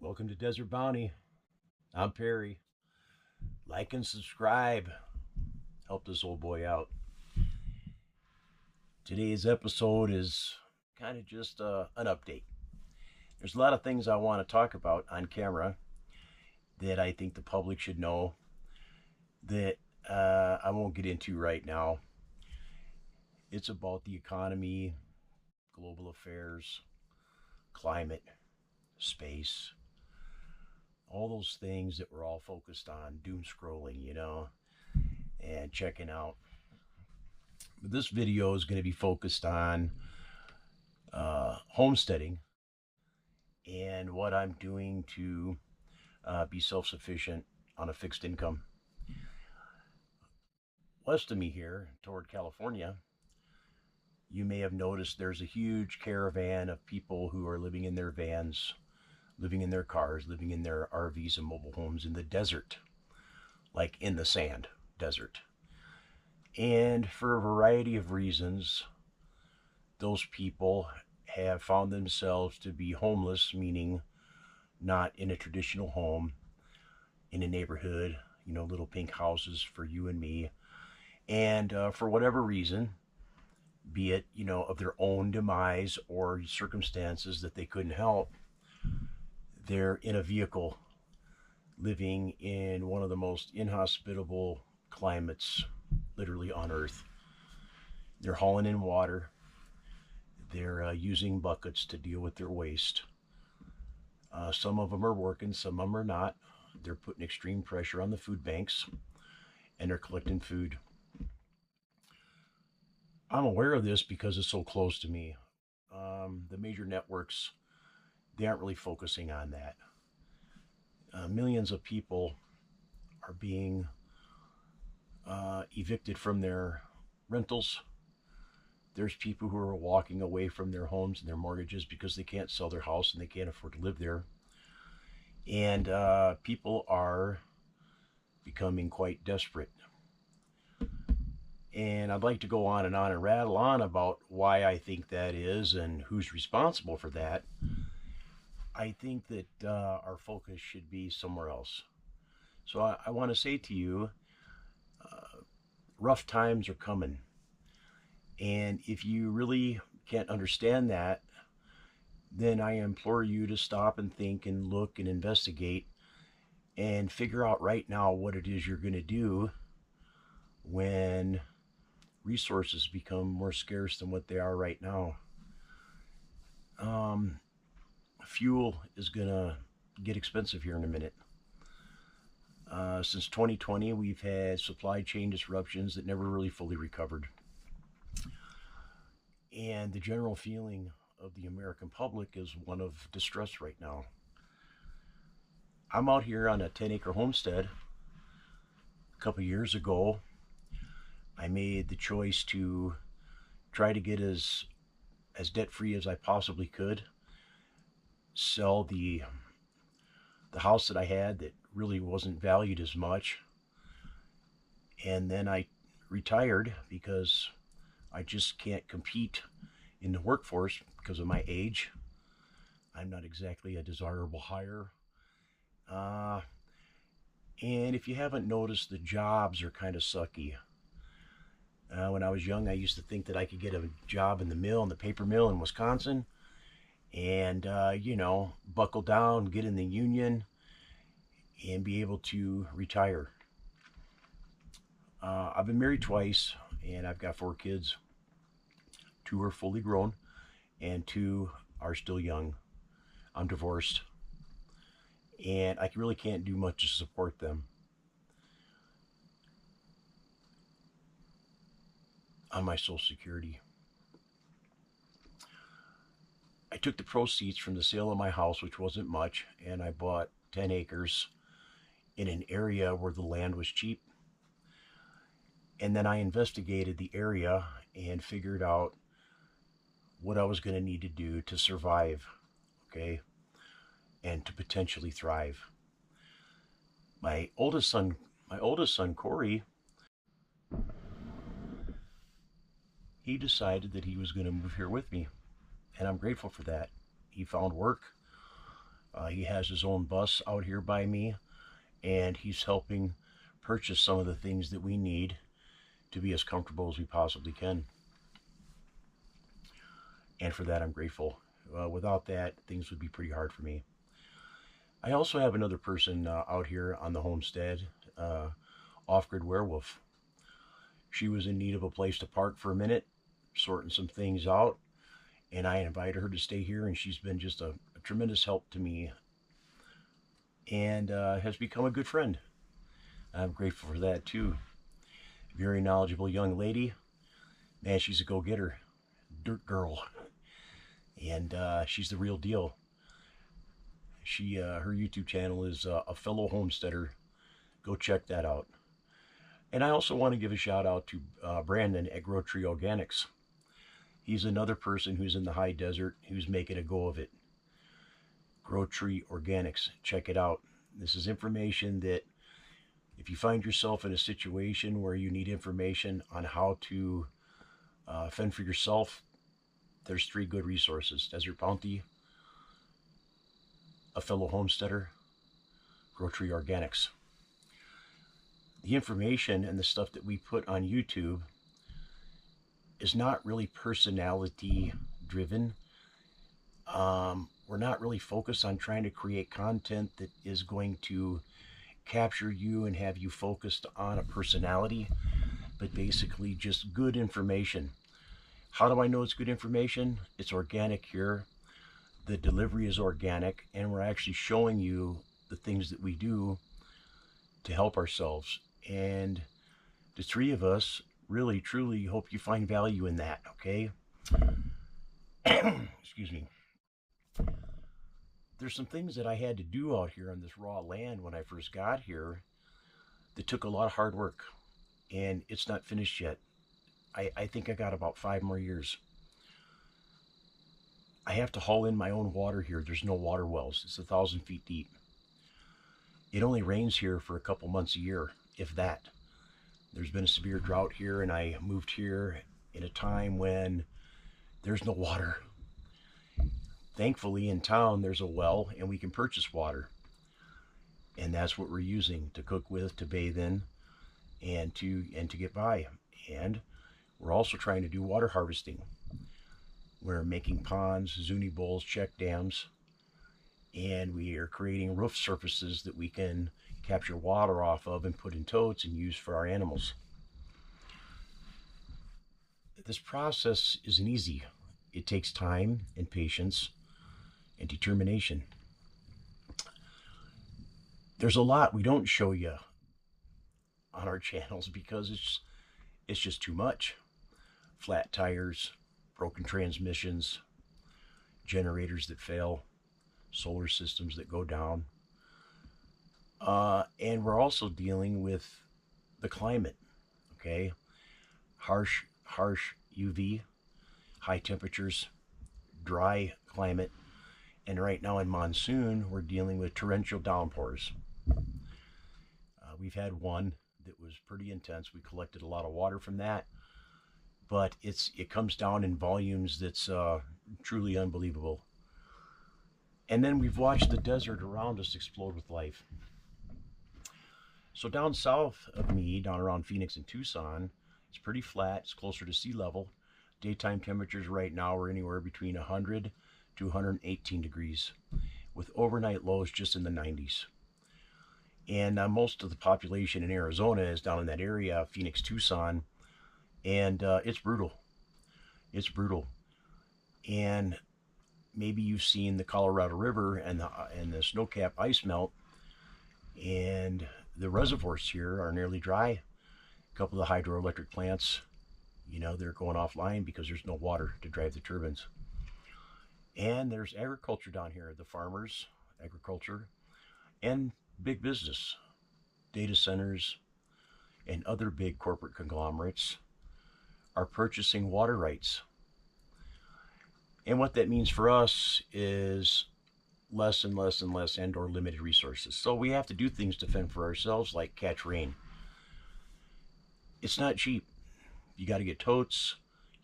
Welcome to Desert Bounty. I'm Perry. Like and subscribe. Help this old boy out. Today's episode is kind of just an update. There's a lot of things I want to talk about on camera that I think the public should know that I won't get into right now. It's about the economy, global affairs, climate, space, all those things that we're all focused on, doom scrolling, and checking out. But this video is going to be focused on homesteading and what I'm doing to be self-sufficient on a fixed income. West of me here, toward California, you may have noticed there's a huge caravan of people who are living in their vans, living in their cars, living in their RVs and mobile homes in the desert, like in the sand desert. And for a variety of reasons, those people have found themselves to be homeless, meaning not in a traditional home, in a neighborhood, little pink houses for you and me. And for whatever reason, be it, of their own demise or circumstances that they couldn't help, they're in a vehicle living in one of the most inhospitable climates literally on earth. They're hauling in water. They're using buckets to deal with their waste. Some of them are working, some of them are not. They're putting extreme pressure on the food banks, and they're collecting food. I'm aware of this because it's so close to me. The major networks, they aren't really focusing on that. Millions of people are being evicted from their rentals. There's people who are walking away from their homes and their mortgages because they can't sell their house and they can't afford to live there. And people are becoming quite desperate. And I'd like to go on and rattle on about why I think that is and who's responsible for that. I think that our focus should be somewhere else. So I want to say to you, rough times are coming. And if you really can't understand that, then I implore you to stop and think and look and investigate and figure out right now what it is you're going to do when resources become more scarce than what they are right now. Fuel is going to get expensive here in a minute. Since 2020, we've had supply chain disruptions that never really fully recovered. And the general feeling of the American public is one of distress right now. I'm out here on a 10-acre homestead. A couple years ago, I made the choice to try to get as debt-free as I possibly could, sell the house that I had that really wasn't valued as much, and then I retired because I just can't compete in the workforce because of my age. I'm not exactly a desirable hire. And if you haven't noticed, the jobs are kind of sucky. When I was young, I used to think that I could get a job in the paper mill in Wisconsin, and, buckle down, get in the union, and be able to retire. I've been married twice, and I've got 4 kids. 2 are fully grown, and 2 are still young. I'm divorced, and I really can't do much to support them. On my Social Security. I took the proceeds from the sale of my house, which wasn't much, and I bought 10 acres in an area where the land was cheap. And then I investigated the area and figured out what I was going to need to do to survive, okay, and to potentially thrive. My oldest son, Corey, he decided that he was going to move here with me, and I'm grateful for that. He found work. He has his own bus out here by me, and he's helping purchase some of the things that we need to be as comfortable as we possibly can. And for that, I'm grateful. Without that, things would be pretty hard for me. I also have another person out here on the homestead, Off Grid Werewolf. She was in need of a place to park for a minute, sorting some things out, and I invited her to stay here, and she's been just a tremendous help to me and has become a good friend. I'm grateful for that too. Very knowledgeable young lady. Man, she's a go-getter. Dirt girl. And she's the real deal. Her YouTube channel is A Fellow Homesteader. Go check that out. And I also want to give a shout out to Brandon at Grow Tree Organics. He's another person who's in the high desert who's making a go of it. Grow Tree Organics. Check it out. This is information that if you find yourself in a situation where you need information on how to fend for yourself, there's 3 good resources: Desert Bounty, A Fellow Homesteader, Grow Tree Organics. The information and the stuff that we put on YouTube is not really personality driven. We're not really focused on trying to create content that is going to capture you and have you focused on a personality, but basically just good information. How do I know it's good information? It's organic here. The delivery is organic, and we're actually showing you the things that we do to help ourselves. And the 3 of us really, truly hope you find value in that, okay? Excuse me. There's some things that I had to do out here on this raw land when I first got here that took a lot of hard work, and it's not finished yet. I think I got about 5 more years. I have to haul in my own water here. There's no water wells. It's 1,000 feet deep. It only rains here for a couple months a year, if that. There's been a severe drought here, and I moved here in a time when there's no water. Thankfully, in town, there's a well, and we can purchase water. And that's what we're using to cook with, to bathe in, and to get by. And we're also trying to do water harvesting. We're making ponds, Zuni bowls, check dams, and we are creating roof surfaces that we can capture water off of and put in totes and use for our animals. This process isn't easy. It takes time and patience and determination. There's a lot we don't show you on our channels because it's just too much. Flat tires, broken transmissions, generators that fail, solar systems that go down. And we're also dealing with the climate, okay? Harsh UV, high temperatures, dry climate, and right now in monsoon, we're dealing with torrential downpours. We've had one that was pretty intense. We collected a lot of water from that, but it comes down in volumes that's truly unbelievable. And then we've watched the desert around us explode with life. So down south of me, down around Phoenix and Tucson, it's pretty flat. It's closer to sea level. Daytime temperatures right now are anywhere between 100 to 118 degrees, with overnight lows just in the 90s. And most of the population in Arizona is down in that area, Phoenix, Tucson, and it's brutal. It's brutal. And maybe you've seen the Colorado River and the snow-capped ice melt, and the reservoirs here are nearly dry. A couple of the hydroelectric plants, they're going offline because there's no water to drive the turbines. And there's agriculture down here, the farmers, agriculture, and big business, data centers, and other big corporate conglomerates are purchasing water rights. And what that means for us is less and less and less and or limited resources. So we have to do things to fend for ourselves, like catch rain. It's not cheap. You got to get totes.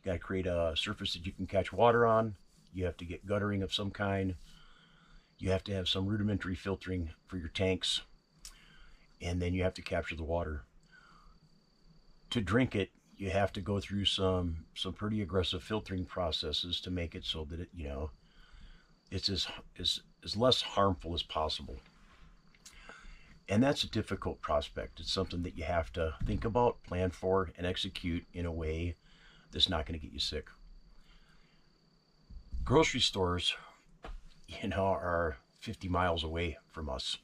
You got to create a surface that you can catch water on. You have to get guttering of some kind. You have to have some rudimentary filtering for your tanks, and then you have to capture the water. To drink it, you have to go through some pretty aggressive filtering processes to make it so that it, it's as less harmful as possible. And that's a difficult prospect. It's something that you have to think about, plan for, and execute in a way that's not going to get you sick. Grocery stores, are 50 miles away from us.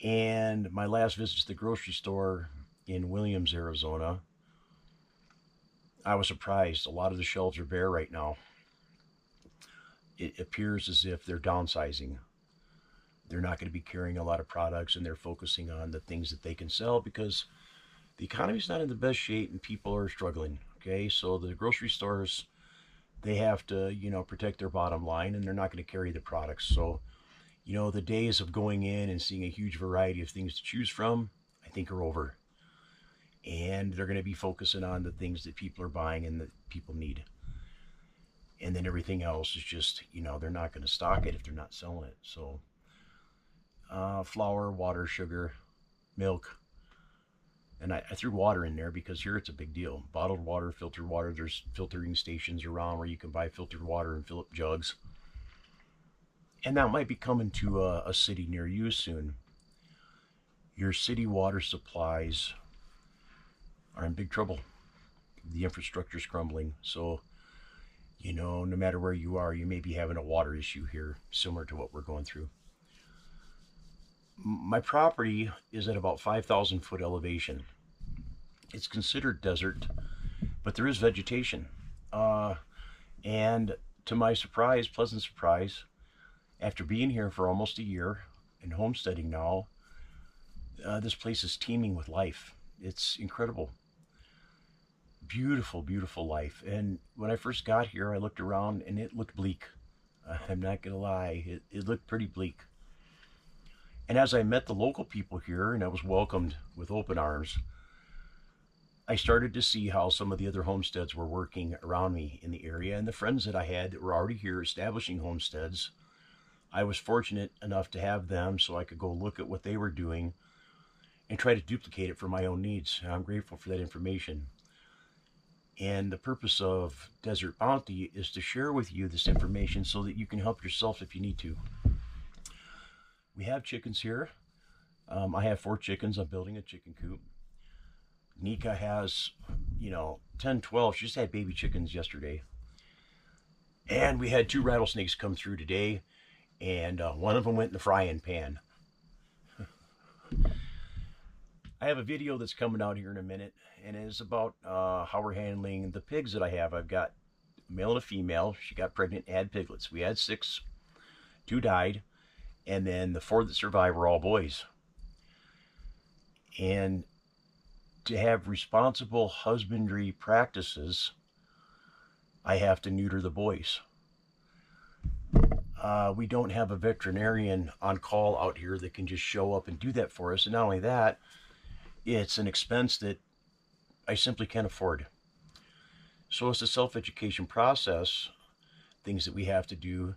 And my last visit to the grocery store in Williams, Arizona, I was surprised. A lot of the shelves are bare right now. It appears as if they're downsizing. They're not going to be carrying a lot of products, and they're focusing on the things that they can sell because the economy's not in the best shape and people are struggling. Okay, so the grocery stores, they have to, protect their bottom line, and they're not going to carry the products. So, the days of going in and seeing a huge variety of things to choose from, I think are over. And they're going to be focusing on the things that people are buying and that people need. And then everything else is just, they're not going to stock it if they're not selling it. So, flour, water, sugar, milk. And I threw water in there because here it's a big deal. Bottled water, filtered water. There's filtering stations around where you can buy filtered water and fill up jugs. And that might be coming to a city near you soon. Your city water supplies are in big trouble. The infrastructure's crumbling. So, no matter where you are, you may be having a water issue here, similar to what we're going through. My property is at about 5,000 foot elevation. It's considered desert, but there is vegetation. And to my surprise, pleasant surprise, after being here for almost a year and homesteading now, this place is teeming with life. It's incredible. Beautiful, beautiful life. And when I first got here, I looked around and it looked bleak. I'm not going to lie, it looked pretty bleak. And as I met the local people here and I was welcomed with open arms, I started to see how some of the other homesteads were working around me in the area. And the friends that I had that were already here establishing homesteads, I was fortunate enough to have them so I could go look at what they were doing and try to duplicate it for my own needs. And I'm grateful for that information. And the purpose of Desert Bounty is to share with you this information so that you can help yourself if you need to. We have chickens here. I have 4 chickens. I'm building a chicken coop. Nika has, 10, 12. She just had baby chickens yesterday. And we had 2 rattlesnakes come through today, and one of them went in the frying pan. I have a video that's coming out here in a minute, and it is about how we're handling the pigs that I have. I've got a male and a female. She got pregnant and had piglets. We had 6. 2 died. And then the 4 that survived were all boys. And to have responsible husbandry practices, I have to neuter the boys. We don't have a veterinarian on call out here that can just show up and do that for us. And not only that, it's an expense that I simply can't afford. So it's a self-education process, things that we have to do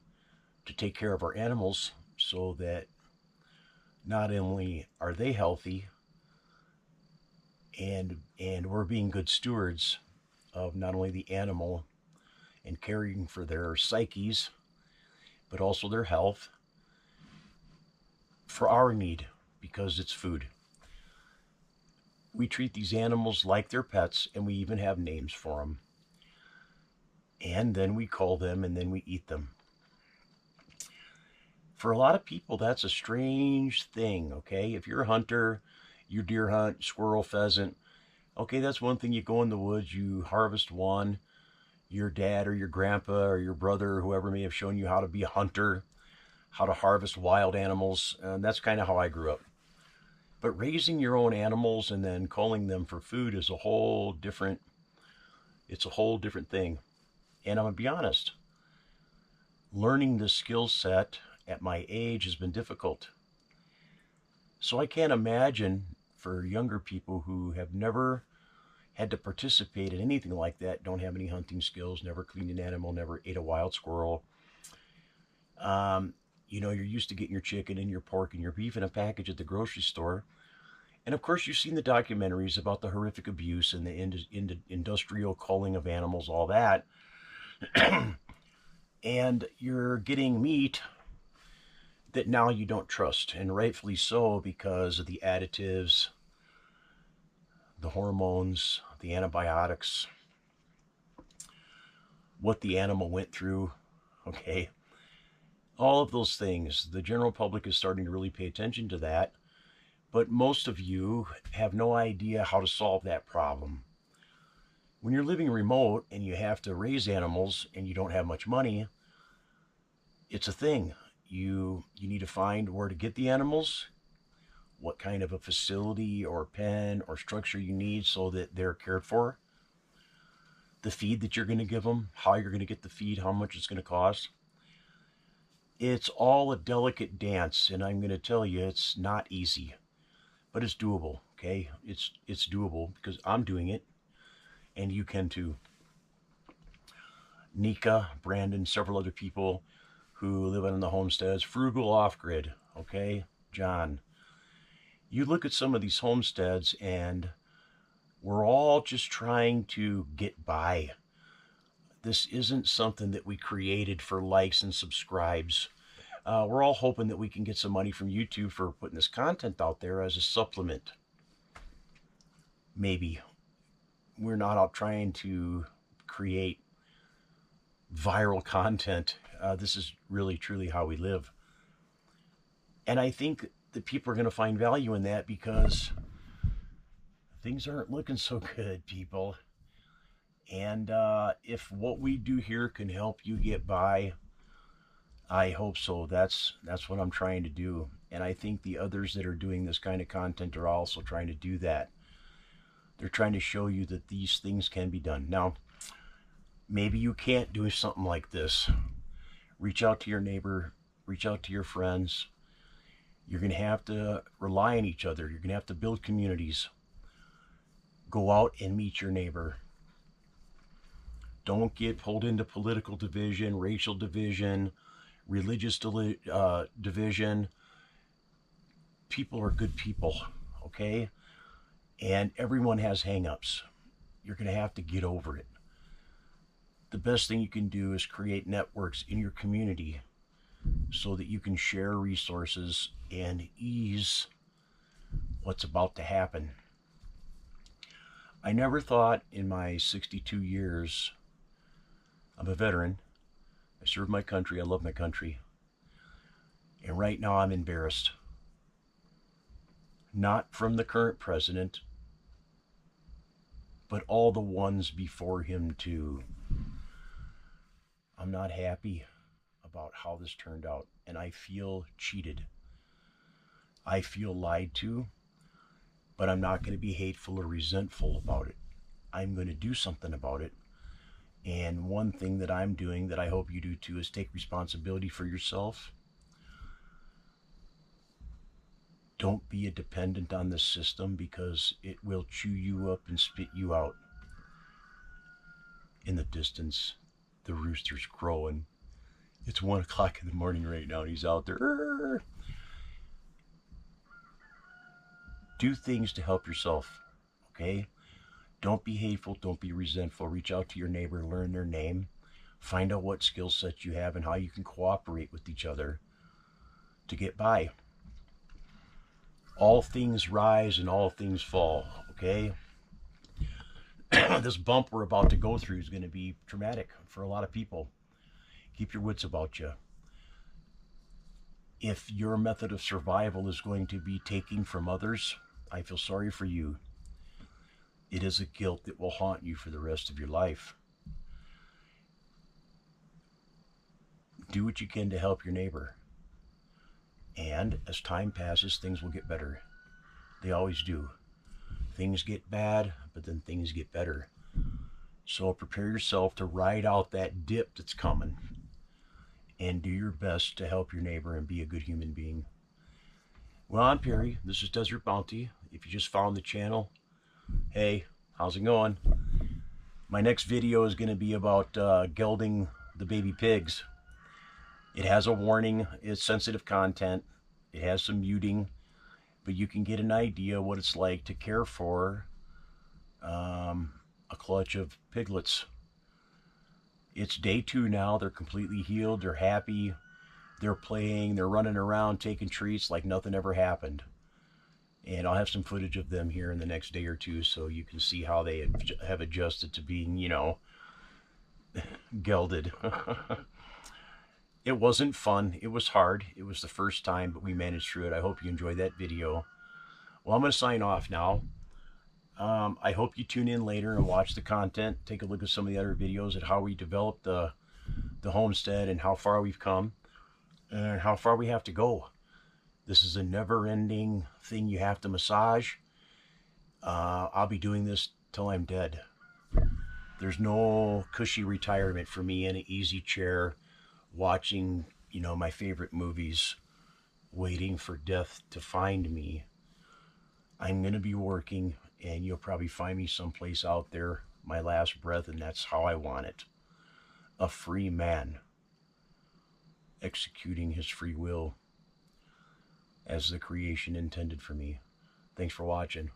to take care of our animals so that not only are they healthy and we're being good stewards of not only the animal and caring for their psyches, but also their health for our need, because it's food. We treat these animals like they're pets, and we even have names for them. And then we call them and then we eat them. For a lot of people, that's a strange thing, okay? If you're a hunter, you deer hunt, squirrel, pheasant, okay, that's one thing. You go in the woods, you harvest one. Your dad or your grandpa or your brother or whoever may have shown you how to be a hunter, how to harvest wild animals, and that's kind of how I grew up. But raising your own animals and then calling them for food is a whole different thing. And I'm going to be honest, learning this skill set at my age has been difficult. So I can't imagine for younger people who have never had to participate in anything like that, don't have any hunting skills, never cleaned an animal, never ate a wild squirrel. You know, you're used to getting your chicken and your pork and your beef in a package at the grocery store. And of course, you've seen the documentaries about the horrific abuse and the industrial culling of animals, all that. And you're getting meat that now you don't trust, and rightfully so, because of the additives, the hormones, the antibiotics, what the animal went through. Okay, all of those things. The general public is starting to really pay attention to that, but most of you have no idea how to solve that problem. When you're living remote and you have to raise animals and you don't have much money, it's a thing. You need to find where to get the animals, what kind of a facility or pen or structure you need so that they're cared for, the feed that you're going to give them, how you're going to get the feed, how much it's going to cost. It's all a delicate dance, and I'm going to tell you, it's not easy, but it's doable. Okay, it's doable because I'm doing it, and you can too. Nika, Brandon, several other people who live on the homesteads, frugal off-grid. Okay, John, you look at some of these homesteads, and we're all just trying to get by. This isn't something that we created for likes and subscribes. We're all hoping that we can get some money from YouTube for putting this content out there as a supplement. Maybe. We're not out trying to create viral content. This is really, truly how we live. And I think that people are going to find value in that because things aren't looking so good, people. And if what we do here can help you get by, I hope so. That's what I'm trying to do. And I think the others that are doing this kind of content are also trying to do that. They're trying to show you that these things can be done. Now, maybe you can't do something like this. Reach out to your neighbor, reach out to your friends. You're going to have to rely on each other. You're going to have to build communities. Go out and meet your neighbor. Don't get pulled into political division, racial division, religious division. People are good people, okay? And everyone has hang-ups. You're going to have to get over it. The best thing you can do is create networks in your community so that you can share resources and ease what's about to happen. I never thought in my 62 years, I'm a veteran, I serve my country, I love my country, and right now I'm embarrassed. Not from the current president, but all the ones before him too. I'm not happy about how this turned out, and I feel cheated. I feel lied to, but I'm not going to be hateful or resentful about it. I'm going to do something about it. And one thing that I'm doing that I hope you do too is take responsibility for yourself. Don't be a dependent on the system because it will chew you up and spit you out. In the distance, the rooster's crowing. It's 1 o'clock in the morning right now and he's out there. Do things to help yourself, okay? Don't be hateful, don't be resentful. Reach out to your neighbor, learn their name, find out what skill sets you have and how you can cooperate with each other to get by. All things rise and all things fall, okay? This bump we're about to go through is going to be traumatic for a lot of people. Keep your wits about you. If your method of survival is going to be taking from others, I feel sorry for you. It is a guilt that will haunt you for the rest of your life. Do what you can to help your neighbor. And as time passes, things will get better. They always do. Things get bad, but then things get better. So prepare yourself to ride out that dip that's coming. And do your best to help your neighbor and be a good human being. Well, I'm Perry. This is Desert Bounty. If you just found the channel, hey, how's it going? My next video is going to be about gelding the baby pigs. It has a warning, it's sensitive content, it has some muting, but you can get an idea what it's like to care for a clutch of piglets. It's day 2 now. They're completely healed. They're happy. They're playing. They're running around taking treats like nothing ever happened. And I'll have some footage of them here in the next day or two so you can see how they have adjusted to being, you know, gelded. It wasn't fun. It was hard. It was the first time, but we managed through it. I hope you enjoyed that video. Well, I'm going to sign off now. I hope you tune in later and watch the content. Take a look at some of the other videos at how we developed the homestead and how far we've come and how far we have to go. This is a never-ending thing you have to massage. I'll be doing this till I'm dead. There's no cushy retirement for me in an easy chair watching, you know, my favorite movies, waiting for death to find me. I'm going to be working, and you'll probably find me someplace out there, my last breath, and that's how I want it. A free man executing his free will as the creation intended for me. Thanks for watching.